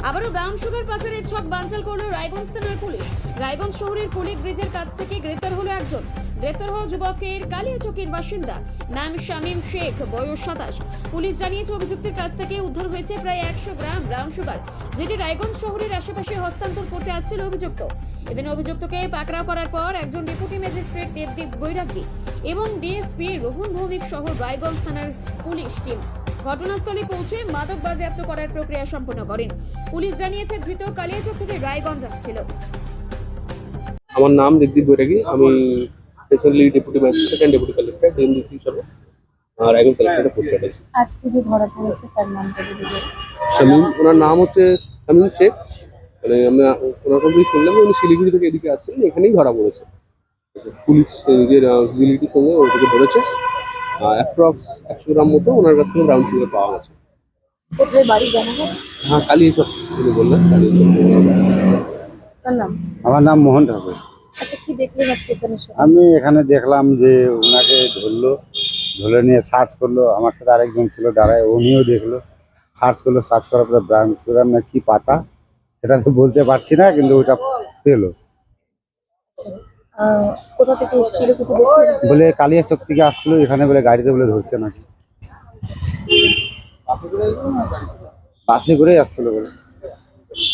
আবারও brown sugar পাচারের ছক বানচাল করল রায়গঞ্জ থানার পুলিশ। রায়গঞ্জ শহরের কুলিক ব্রিজের কাছ থেকে গ্রেপ্তার হলো একজন। গ্রেপ্তার হওয়া যুবকের কালিয়াচকের বাসিন্দা, নাম শামীম শেখ, বয়স 27। পুলিশ জানিয়েছে অভিযুক্তের কাছ থেকে উদ্ধার হয়েছে প্রায় 100 গ্রাম ব্রাউন সুগার, যেটি রায়গঞ্জ শহরের আশেপাশে হস্তান্তর করতে আসছিল অভিযুক্ত। এদিন অভিযুক্তকে পাকড়াও করার পর একজন ডেপুটি ম্যাজিস্ট্রেট দেবদীপ বৈরাগী এবং ডিএসপি রোহন ভৌমিক সহ রায়গঞ্জ থানার পুলিশ টিম ঘটনাস্থলে পৌঁছে মাদক বাজেয়াপ্ত করার প্রক্রিয়া সম্পন্ন করেন। পুলিশ জানিয়েছে ধৃত কালিয়াচক থেকে রায়গঞ্জ আসছিল। আমার নাম দেবদীপ বৈরাগী, আমি recently deputy magistrate and deputy collector DMDC হিসাবে রায়গঞ্জ কালেক্টরে পোস্টেড আছি। আজকে যে ধরা পড়েছে তার নামটা যদি বলেন। শামীম, ওনার নাম হচ্ছে শামীম শেখ। মানে আমরা ওনার কাছ থেকে শুনলাম উনি শিলিগুড়ি থেকে এদিকে আসছিলেন, এখানেই ধরা পড়েছে। পুলিশ নিজের ভিজিলিটির সঙ্গে ওটাকে ধরেছে। অ্যাপ্রক্স 100 গ্রাম মতো ওনার কাছ থেকে ব্রাউন সুগার পাওয়া গেছে। কোথায় বাড়ি জানা গেছে? হ্যাঁ, কালিয়াচক তিনি বললেন, কালিয়াচক। তার নাম? আমার নাম মোহন ঠাকুর। আচ্ছা, কি দেখলেন আজকে এখানে? আমি এখানে দেখলাম যে ওনাকে ধরলো, ধরে নিয়ে সার্চ করলো। আমার সাথে আরেকজন ছিল দাঁড়ায়, উনিও দেখলো, সার্চ করলো। সার্চ করার পরে ব্রাউন সুগার না কি পাতা সেটা তো বলতে পারছি না, কিন্তু ওটা পেলো। কোথা থেকে এসেছিল কিছু দেখলেন? বলে কালিয়াচক থেকে আসলো এখানে, বলে গাড়িতে বলে ধরছে নাকি, বাসে করে আসছিল বলে।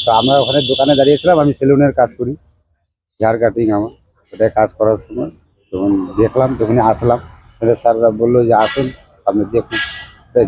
তো আমরা ওখানে দোকানে দাঁড়িয়েছিলাম, আমি সেলুনের কাজ করি, হেয়ার কাটিং আমার, ওটাই কাজ করার সময় তখন দেখলাম, তখনই আসলাম। স্যাররা বললো যে আসুন, আপনি দেখুন, তাই